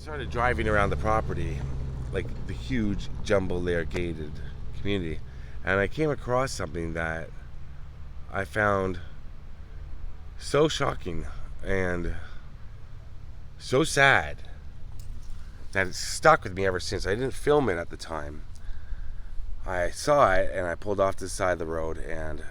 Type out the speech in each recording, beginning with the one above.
Started driving around the property, like the huge Jumbolair gated community, and I came across something that I found so shocking and so sad that it's stuck with me ever since. I didn't film it at the time. I saw it and I pulled off to the side of the road and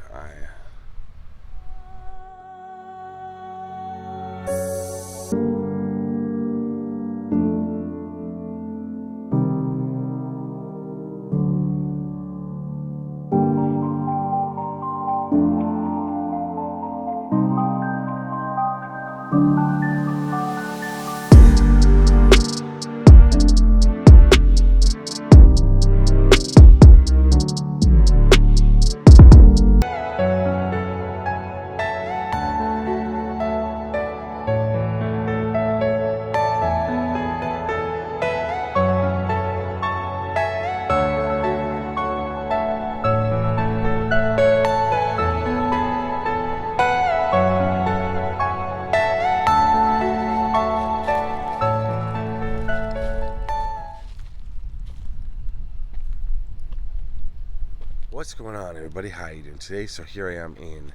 what's going on, everybody? How you doing today? So here I am in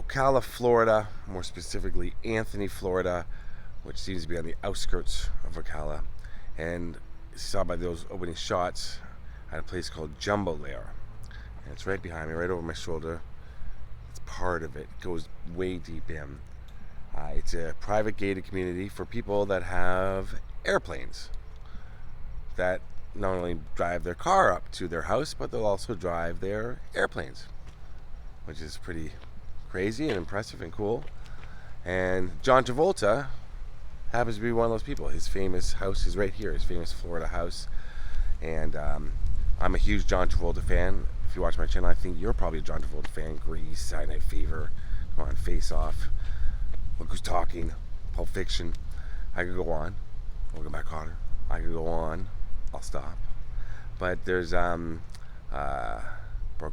Ocala, Florida, more specifically Anthony, Florida, which seems to be on the outskirts of Ocala. And you saw by those opening shots at a place called Jumbolair. And it's right behind me, right over my shoulder. It's part of it. It goes way deep in. It's a private gated community for people that have airplanes that not only drive their car up to their house, but they'll also drive their airplanes, which is pretty crazy and impressive and cool. And John Travolta happens to be one of those people. His famous house is right here, his famous Florida house. And I'm a huge John Travolta fan. If you watch my channel, I think you're probably a John Travolta fan. Grease, Saturday Night Fever, come on, Face Off, Look Who's Talking, Pulp Fiction. I could go on. Welcome Back, Cotter. I could go on. I'll stop. But there's Broken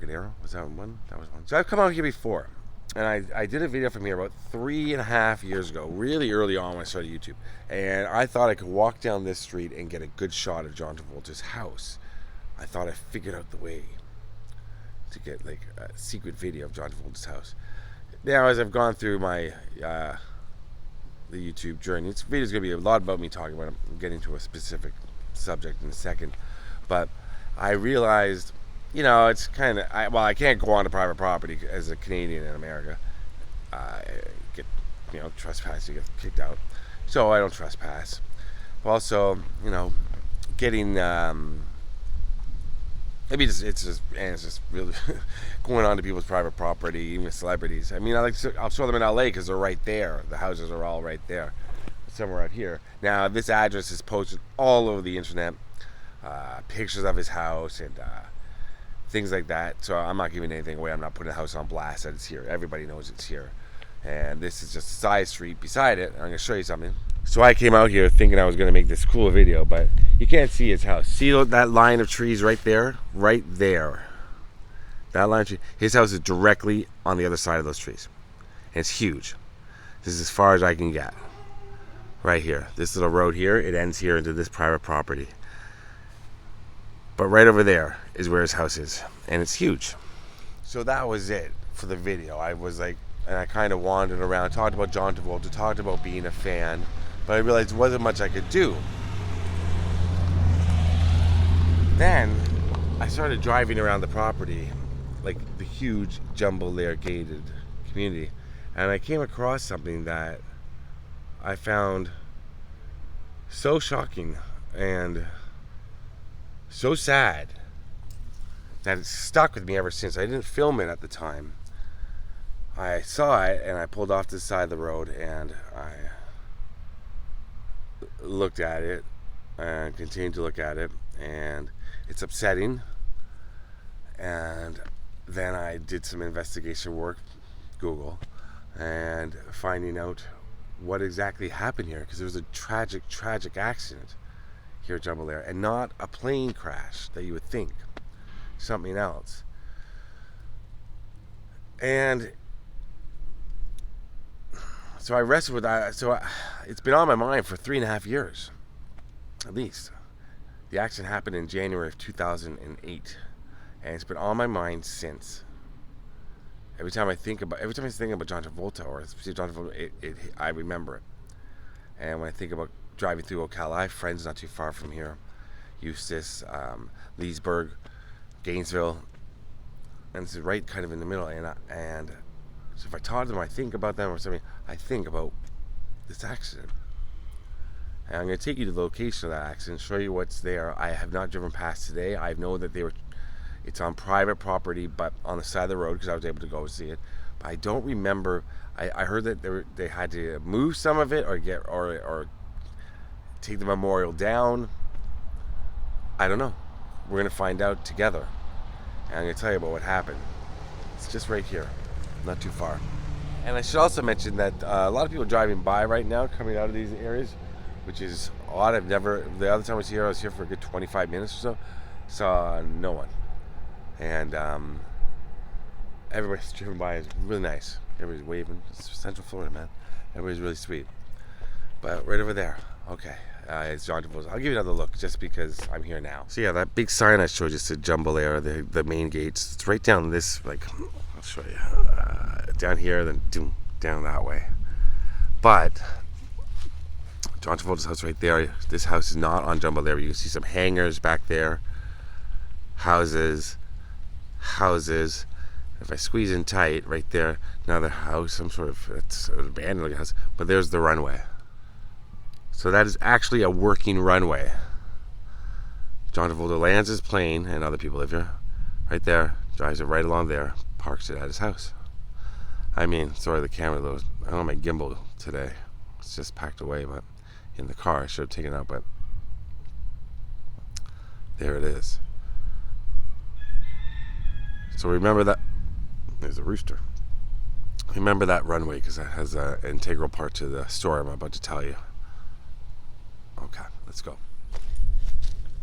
Arrow. Was that one? That was one. So I've come out here before, and I did a video from here about 3.5 years ago, really early on when I started YouTube. And I thought I could walk down this street and get a good shot of John Travolta's house. I thought I figured out the way to get like a secret video of John Travolta's house. Now, as I've gone through my the YouTube journey, this video is going to be a lot about me talking about it. I'm getting to a specific subject in a second, but I realized, it's kind of, I can't go onto private property as a Canadian in America. Get, trespass, you get kicked out. So I don't trespass. Also, getting, maybe it's just really going on to people's private property, even celebrities. I mean, I'll show them in LA because they're right there. The houses are all right there. Somewhere out here. Now, this address is posted all over the internet, pictures of his house and things like that. So I'm not giving anything away. I'm not putting the house on blast that it's here. Everybody knows it's here. And this is just a side street beside it. I'm going to show you something. So I came out here thinking I was going to make this cool video, but you can't see his house. See that line of trees right there? Right there. That line of trees. His house is directly on the other side of those trees. And it's huge. This is as far as I can get. Right here, this little road here, it ends here into this private property. But right over there is where his house is, and it's huge. So that was it for the video. I was like, and I kind of wandered around, talked about John Travolta, talked about being a fan, but I realized there wasn't much I could do. Then I started driving around the property, like the huge Jumbolair gated community, and I came across something that I found so shocking and so sad that it's stuck with me ever since. I didn't film it at the time. I saw it and I pulled off to the side of the road and I looked at it and continued to look at it, and it's upsetting. And then I did some investigation work, Google, and finding out what exactly happened here, because there was a tragic accident here at Jumbolair, and not a plane crash that you would think, something else. And so I wrestled with that. So it's been on my mind for 3.5 years. at least. The accident happened in January of 2008, and it's been on my mind since. Every time I think about John Travolta or John Travolta, I remember it. And when I think about driving through Ocala, I have friends not too far from here, Eustis, Leesburg, Gainesville, and it's right kind of in the middle. And so if I talk to them, I think about them or something, I think about this accident. And I'm going to take you to the location of that accident, show you what's there. I have not driven past today. I know that it's on private property, but on the side of the road because I was able to go see it. But I don't remember. I heard that they had to move some of it or take the memorial down. I don't know. We're going to find out together. And I'm going to tell you about what happened. It's just right here, not too far. And I should also mention that a lot of people driving by right now, coming out of these areas, which is odd. The other time I was here for a good 25 minutes or so, saw no one. And everybody's driven by is really nice. Everybody's waving. It's Central Florida, man. Everybody's really sweet. But right over there, okay, it's John Travolta. I'll give you another look just because I'm here now. So yeah, that big sign I showed you said Jumbolair, the main gates. It's right down this, I'll show you. Down here, then down that way. But John Travolta's house right there. This house is not on Jumbolair. You can see some hangars back there. Houses. If I squeeze in tight, right there, another house, it's an abandoned house. But there's the runway. So that is actually a working runway. John Travolta lands his plane, and other people live here. Right there, drives it right along there, parks it at his house. I mean, sorry, the camera, I don't have my gimbal today. It's just packed away, but in the car, I should have taken it out, but there it is. So remember that. There's a rooster. Remember that runway because that has an integral part to the story I'm about to tell you. Okay, let's go.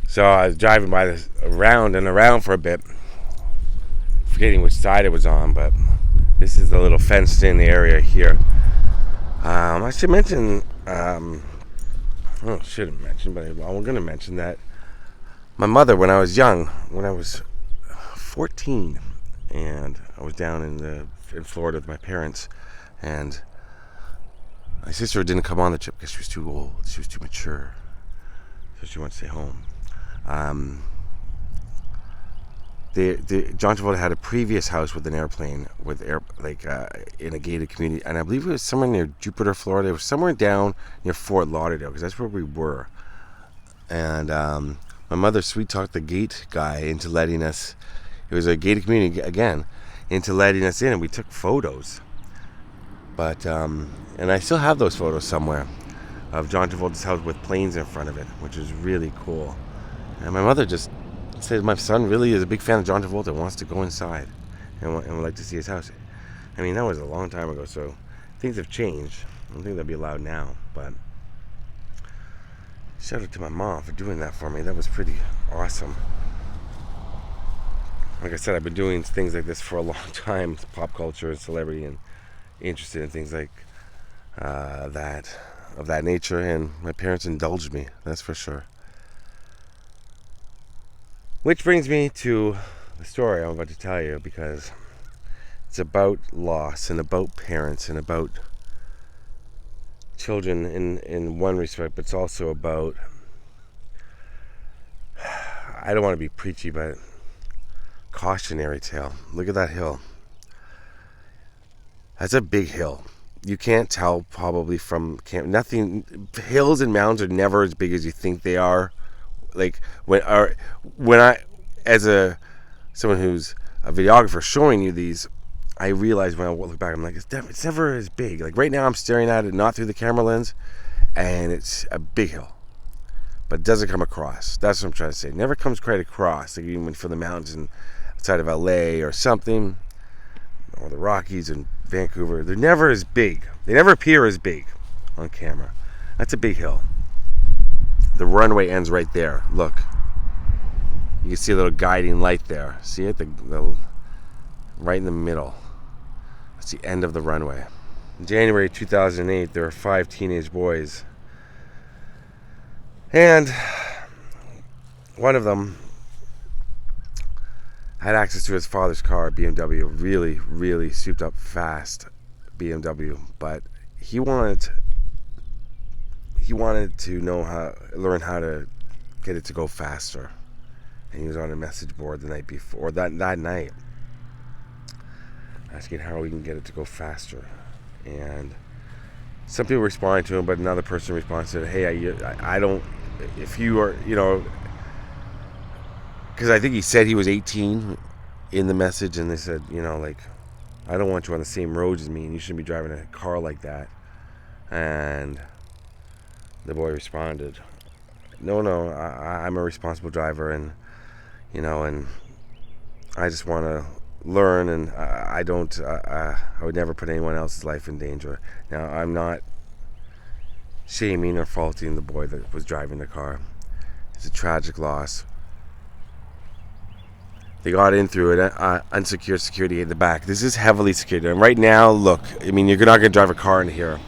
So I was driving by this around and around for a bit, forgetting which side it was on, but this is the little fenced-in area here. I should mention, shouldn't mention, but I'm going to mention that my mother, when I was young, when I was 14, and I was down in Florida with my parents, and my sister didn't come on the trip because she was too old. She was too mature, so she wanted to stay home. John Travolta had a previous house with an airplane in a gated community, and I believe it was somewhere near Jupiter, Florida. It was somewhere down near Fort Lauderdale because that's where we were. And my mother sweet talked the gate guy into letting us. It was a gated community again, into letting us in, and we took photos. But and I still have those photos somewhere of John Travolta's house with planes in front of it, which is really cool. And my mother just said my son really is a big fan of John Travolta, wants to go inside and would like to see his house. I mean, that was a long time ago, so things have changed. I don't think they'll be allowed now, but shout out to my mom for doing that for me. That was pretty awesome. Like I said, I've been doing things like this for a long time, pop culture and celebrity, and interested in things like that of that nature, and my parents indulged me, that's for sure. Which brings me to the story I'm about to tell you, because it's about loss and about parents and about children in one respect, but it's also about, I don't want to be preachy, but cautionary tale. Look at that hill. That's a big hill. You can't tell probably from nothing. Hills and mountains are never as big as you think they are. Like when I, as someone who's a videographer showing you these, I realize when I look back, I'm like, it's never as big. Like right now, I'm staring at it not through the camera lens, and it's a big hill, but it doesn't come across. That's what I'm trying to say. It never comes quite across. Like even for the mountains outside of LA or something, or the Rockies in Vancouver, they're never as big. They never appear as big on camera. That's a big hill. The runway ends right there. Look, you can see a little guiding light there. See it? The right in the middle. That's the end of the runway. In January 2008, there were 5 teenage boys And one of them had access to his father's car, BMW, really, really souped up fast BMW, but he wanted to learn how to get it to go faster. And he was on a message board the night before, that night, asking how we can get it to go faster. And some people responded to him, but another person responded and said, hey, I don't, if you are, because I think he said he was 18 in the message, and they said, I don't want you on the same roads as me, and you shouldn't be driving a car like that. And the boy responded, no, I'm a responsible driver, and and I just want to learn, and I would never put anyone else's life in danger. Now, I'm not shaming or faulting the boy that was driving the car. It's a tragic loss. They got in through it, unsecured security in the back. This is heavily secured. And right now, look, you're not going to drive a car in here.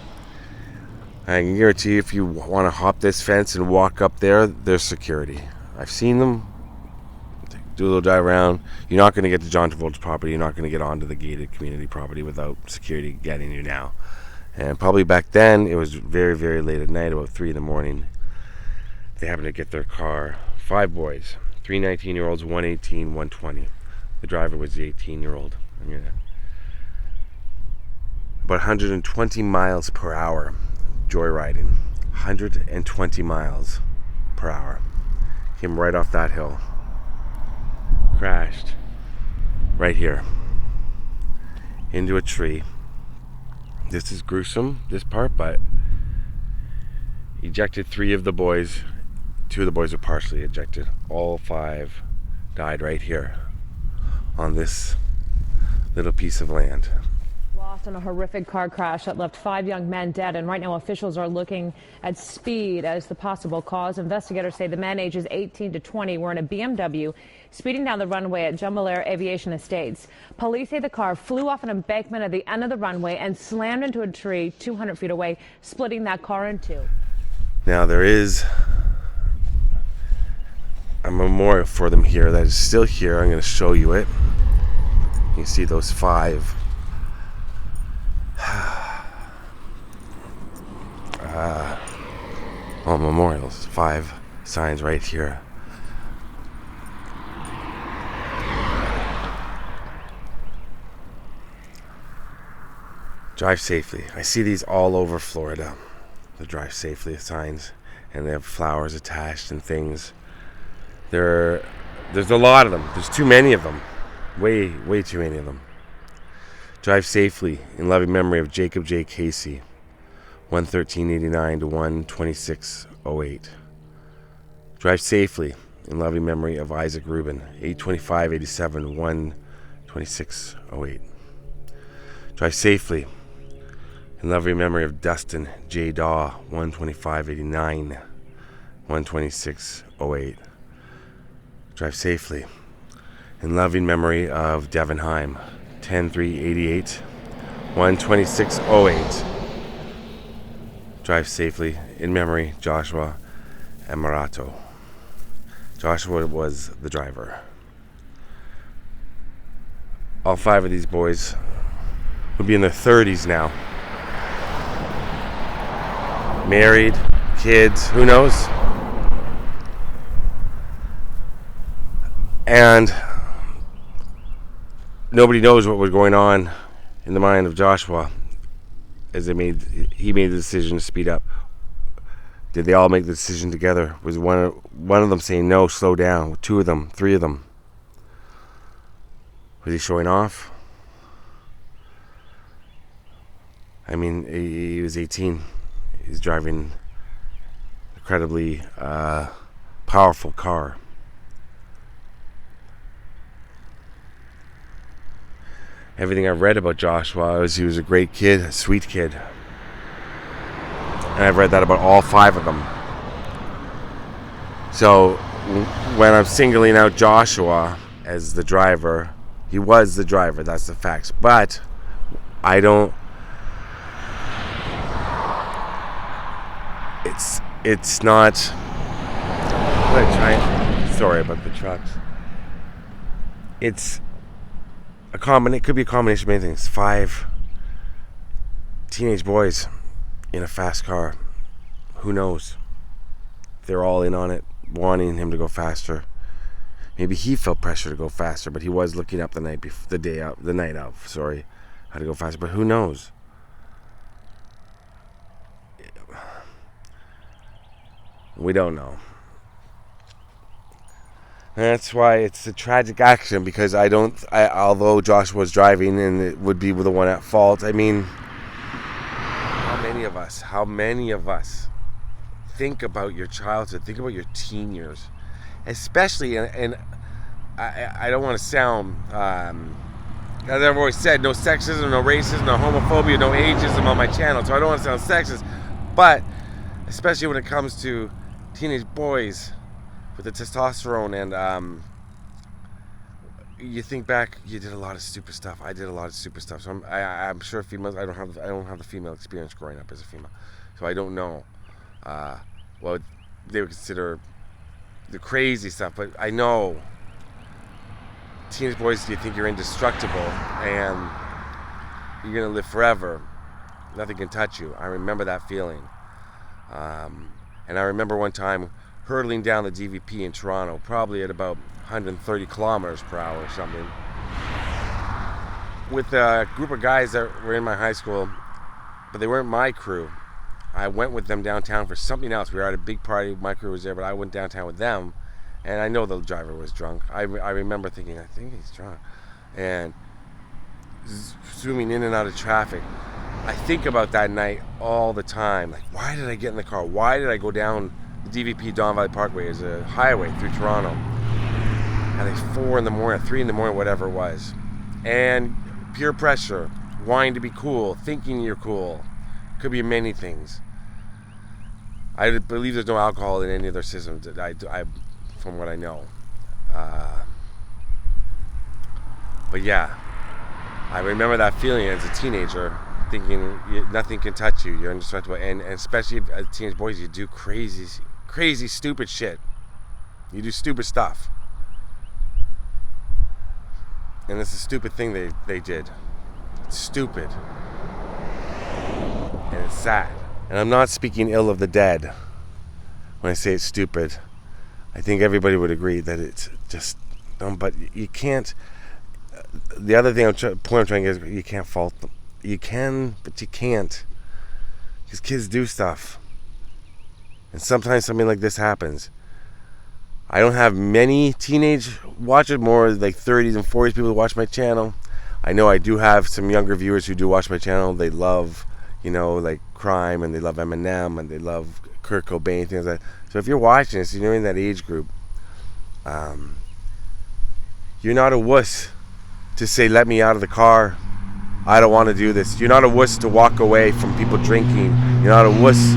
I can guarantee you, if you want to hop this fence and walk up there, there's security. I've seen them do a little drive around. You're not going to get to John Travolta's property. You're not going to get onto the gated community property without security getting you now. And probably back then, it was very, very late at night, about 3 in the morning. They happened to get their car. 5 boys. 3 19-year-olds, 1 18, 1 20. The driver was the 18-year-old. About 120 miles per hour joyriding. 120 miles per hour. Came right off that hill. Crashed right here into a tree. This is gruesome, this part, but ejected 3 of the boys. 2 of the boys were partially ejected. All 5 died right here on this little piece of land. Lost in a horrific car crash that left 5 young men dead, and right now officials are looking at speed as the possible cause. Investigators say the men ages 18 to 20 were in a BMW speeding down the runway at Jumbolair Aviation Estates. Police say the car flew off an embankment at the end of the runway and slammed into a tree 200 feet away, splitting that car in 2. Now there is a memorial for them here that is still here. I'm going to show you it. You see those 5 memorials, 5 signs right here. Drive safely. I see these all over Florida. The drive safely signs, and they have flowers attached and things. There's a lot of them. There's too many of them. Way too many of them. Drive safely in loving memory of Jacob J. Casey, 11389 to 12608. Drive safely in loving memory of Isaac Rubin, 82587 12608. Drive safely in loving memory of Dustin J. Dawe, 12589 12608. Drive safely in loving memory of Devon Hime, 10388 12608. Drive safely in memory Joshua Ammirato. Joshua was the driver. All 5 of these boys would be in their 30s now. Married, kids, who knows? And nobody knows what was going on in the mind of Joshua as he made the decision to speed up. Did they all make the decision together? Was one of them saying no, slow down? 2 of them, 3 of them? Was he showing off? I mean, he was 18. He's driving an incredibly powerful car. Everything I've read about Joshua is he was a great kid, a sweet kid. And I've read that about all 5 of them. So when I'm singling out Joshua as the driver, he was the driver, that's the facts. But I don't... It's not gonna try. Sorry about the trucks. It's a it could be a combination of many things. 5 teenage boys in a fast car. Who knows? They're all in on it, wanting him to go faster. Maybe he felt pressure to go faster, but he was looking up the night of. Sorry, how to go faster. But who knows? We don't know. And that's why it's a tragic accident, because although Josh was driving and it would be the one at fault, I mean, how many of us think about your childhood, think about your teen years, especially, and I don't want to sound, as I've always said, no sexism, no racism, no homophobia, no ageism on my channel, so I don't want to sound sexist, but especially when it comes to teenage boys with the testosterone, and you think back, you did a lot of stupid stuff. I did a lot of stupid stuff. So I'm sure females. I don't have the female experience growing up as a female, so I don't know what they would consider the crazy stuff. But I know teenage boys. You think you're indestructible and you're gonna live forever. Nothing can touch you. I remember that feeling, and I remember one time hurtling down the DVP in Toronto, probably at about 130 kilometers per hour or something, with a group of guys that were in my high school, but they weren't my crew. I went with them downtown for something else. We were at a big party, my crew was there, but I went downtown with them, and I know the driver was drunk. I remember thinking, I think he's drunk, and zooming in and out of traffic. I think about that night all the time, like, why did I get in the car? Why did I go down the DVP Don Valley Parkway as a highway through Toronto at like 4 in the morning, 3 in the morning, whatever it was, and peer pressure, wanting to be cool, thinking you're cool, could be many things. I believe there's no alcohol in any of their systems. I from what I know, but yeah, I remember that feeling as a teenager, thinking nothing can touch you, you're indestructible, and especially as teenage boys, you do crazy, stupid shit. You do stupid stuff. And it's a stupid thing they did. It's stupid. And it's sad. And I'm not speaking ill of the dead when I say it's stupid. I think everybody would agree that it's just dumb, but you can't. The other thing point I'm trying to get is, you can't fault them. You can, but you can't. Because kids do stuff. And sometimes something like this happens. I don't have many teenage watchers, more like 30s and 40s people who watch my channel. I know I do have some younger viewers who do watch my channel. They love, like crime, and they love Eminem, and they love Kurt Cobain, things like that. So if you're watching this, you're in that age group, you're not a wuss to say, let me out of the car. I don't want to do this. You're not a wuss to walk away from people drinking. You're not a wuss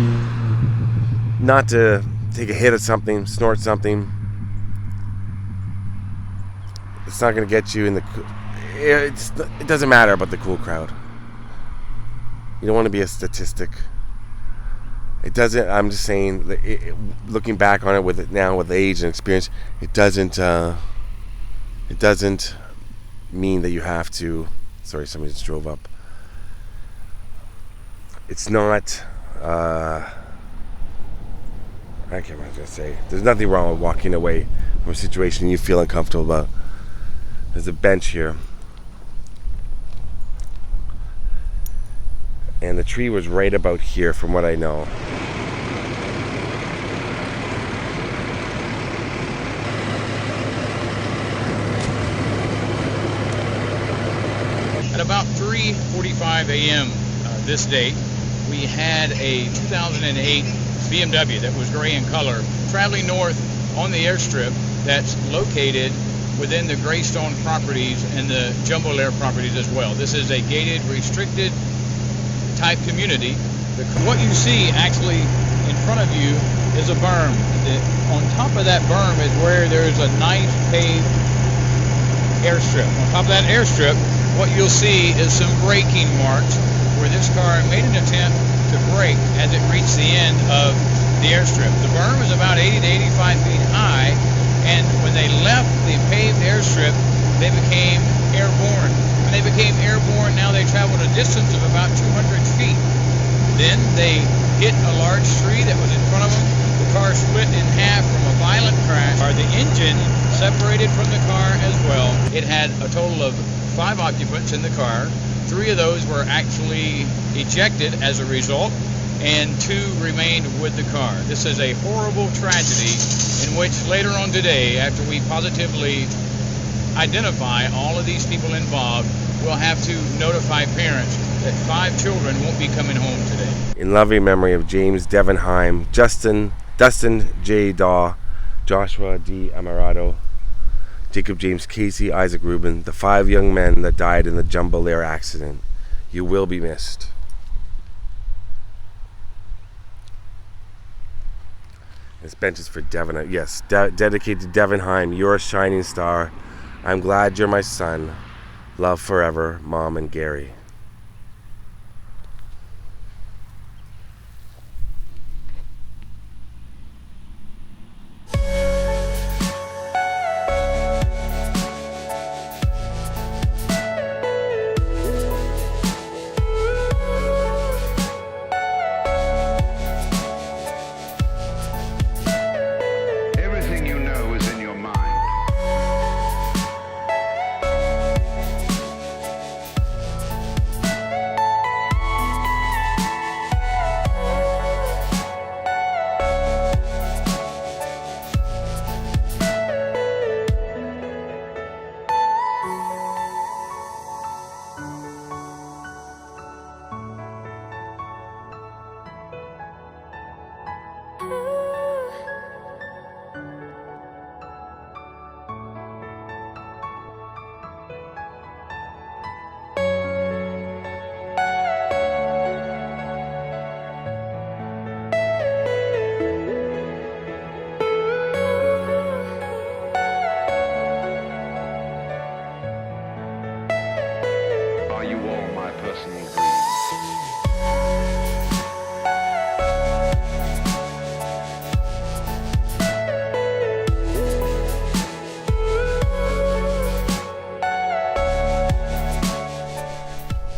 not to take a hit of something, snort something. It's not going to get you in the... It doesn't matter about the cool crowd. You don't want to be a statistic. It doesn't... I'm just saying, looking back on it with age and experience, it doesn't mean that you have to... Sorry, somebody just drove up. It's not... I can't remember what I was going to say. There's nothing wrong with walking away from a situation you feel uncomfortable about. There's a bench here. And the tree was right about here, from what I know. At about 3:45 a.m. This date, we had a 2008 BMW that was gray in color traveling north on the airstrip that's located within the Greystone properties and the Jumbolair properties as well. This is a gated, restricted type community. What you see actually in front of you is a berm. On top of that berm is where there's a nice paved airstrip. On top of that airstrip, what you'll see is some braking marks where this car made an attempt to brake as it reached the end of the airstrip. The berm is about 80 to 85 feet high, airstrip, they became airborne. When they became airborne, now they traveled a distance of about 200 feet. Then they hit a large tree that was in front of them. The car split in half from a violent crash. The engine separated from the car as well. It had a total of 5 occupants in the car. 3 of those were actually ejected as a result, and 2 remained with the car. This is a horrible tragedy in which later on today, after we positively identify all of these people involved, we'll have to notify parents that 5 children won't be coming home today. In loving memory of James Devon Hime, Dustin J. Dawe, Joshua D. Ammirato, Jacob James Casey, Isaac Rubin, the 5 young men that died in the Jumbolair accident. You will be missed. This bench is for Devon. Yes, dedicated to Devon Hime. You're a shining star. I'm glad you're my son. Love forever, Mom and Gary.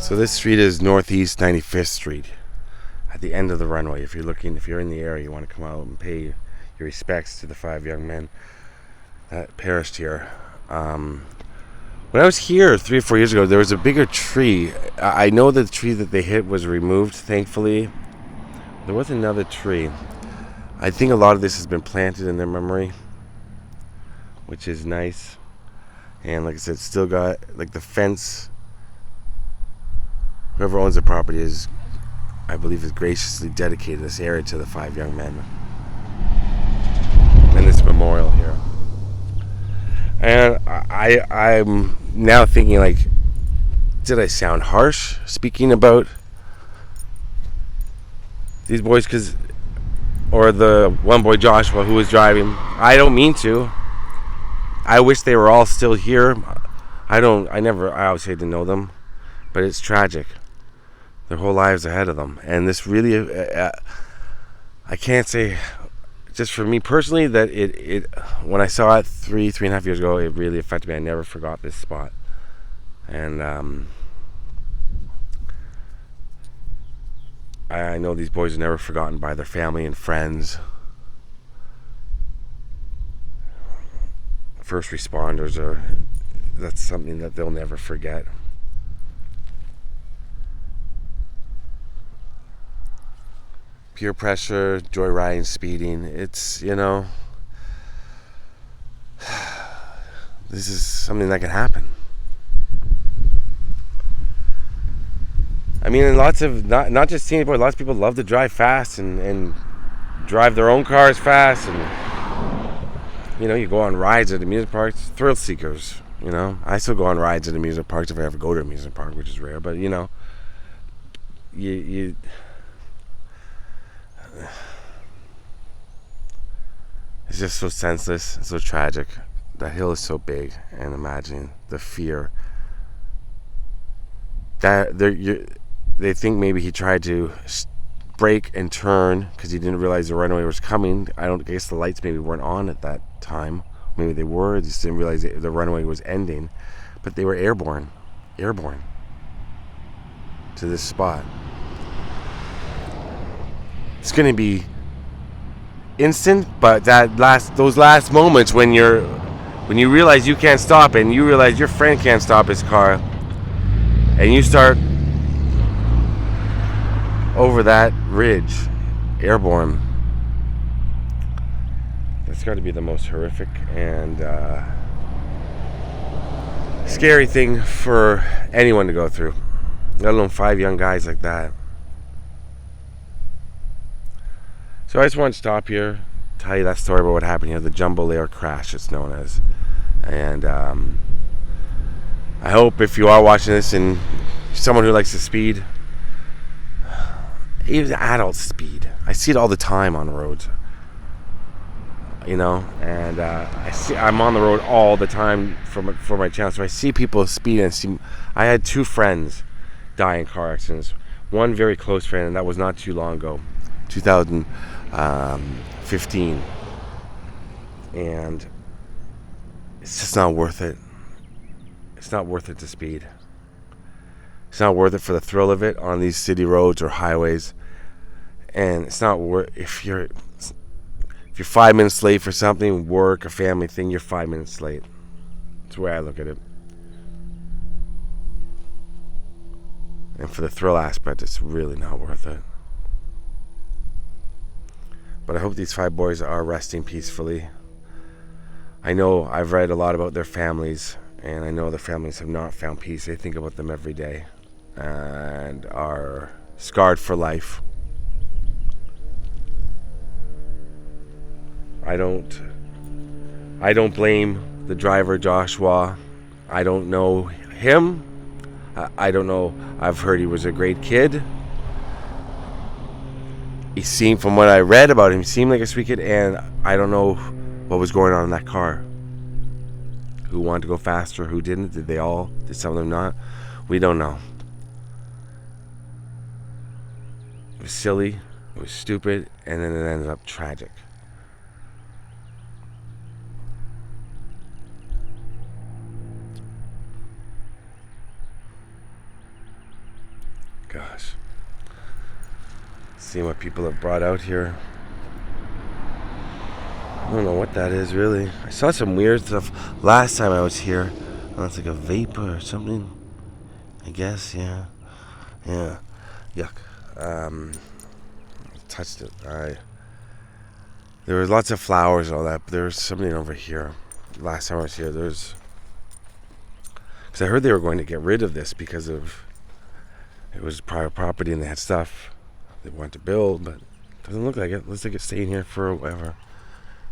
So this street is Northeast 95th Street, at the end of the runway. If you're in the area, you want to come out and pay your respects to the 5 young men that perished here. When I was here 3 or 4 years ago, there was a bigger tree. I know that the tree that they hit was removed, thankfully. There was another tree. I think a lot of this has been planted in their memory, which is nice. And like I said, it's still got, like, the fence. Whoever owns the property is, I believe, has graciously dedicated this area to the 5 young men. And this memorial here. And I'm now thinking, like, did I sound harsh speaking about these boys? Or the one boy, Joshua, who was driving. I don't mean to. I wish they were all still here. I always hate to know them, but it's tragic. Their whole lives ahead of them. And this really, I can't say, just for me personally, that it when I saw it 3.5 years ago, it really affected me. I never forgot this spot. And I know these boys are never forgotten by their family and friends. First responders that's something that they'll never forget. Peer pressure, joyriding, speeding. It's, this is something that can happen. I mean, and lots of, not just teenage boys, lots of people love to drive fast and drive their own cars fast. And, you go on rides at amusement parks, thrill seekers, I still go on rides at amusement parks if I ever go to an amusement park, which is rare, but, it's just so senseless and so tragic. That hill is so big, and imagining the fear that they think maybe he tried to brake and turn because he didn't realize the runway was coming. I guess the lights maybe weren't on at that time, Maybe they were, just didn't realize the runway was ending. But they were airborne to this spot. It's going to be instant, but those last moments when you realize you can't stop and you realize your friend can't stop his car, and you start over that ridge, airborne. That's got to be the most horrific and scary thing for anyone to go through, let alone 5 young guys like that. So I just want to stop here, tell you that story about what happened here, the Jumbolair crash, it's known as. And I hope if you are watching this and someone who likes to speed, even adult speed, I see it all the time on the roads, you know, and I'm on the road all the time for my channel, so I see people speed and I had 2 friends die in car accidents. One very close friend, and that was not too long ago, 2015, and it's just not worth it. It's not worth it to speed. It's not worth it for the thrill of it on these city roads or highways. And it's not worth, if you're 5 minutes late for something, work, a family thing, you're 5 minutes late. That's the way I look at it. And for the thrill aspect, it's really not worth it. But I hope these 5 boys are resting peacefully. I know I've read a lot about their families, and I know their families have not found peace. They think about them every day and are scarred for life. I don't blame the driver, Joshua. I don't know him. I don't know. I've heard he was a great kid. He seemed, from what I read about him, he seemed like a sweet kid, and I don't know what was going on in that car. Who wanted to go faster, who didn't? Did they all? Did some of them not? We don't know. It was silly, it was stupid, and then it ended up tragic. Gosh. Seeing what people have brought out here. I don't know what that is, really. I saw some weird stuff last time I was here. Oh, it's like a vapor or something, I guess. Yeah. Yuck. Touched it. There was lots of flowers and all that, but there was something over here. Last time I was here, because I heard they were going to get rid of this because of it was private property and they had stuff they wanted to build, but it doesn't look like it. Looks like it's staying here for whatever.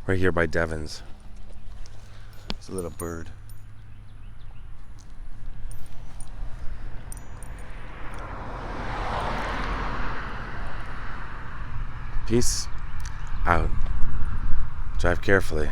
Right here by Devon's. It's a little bird. Peace out. Drive carefully.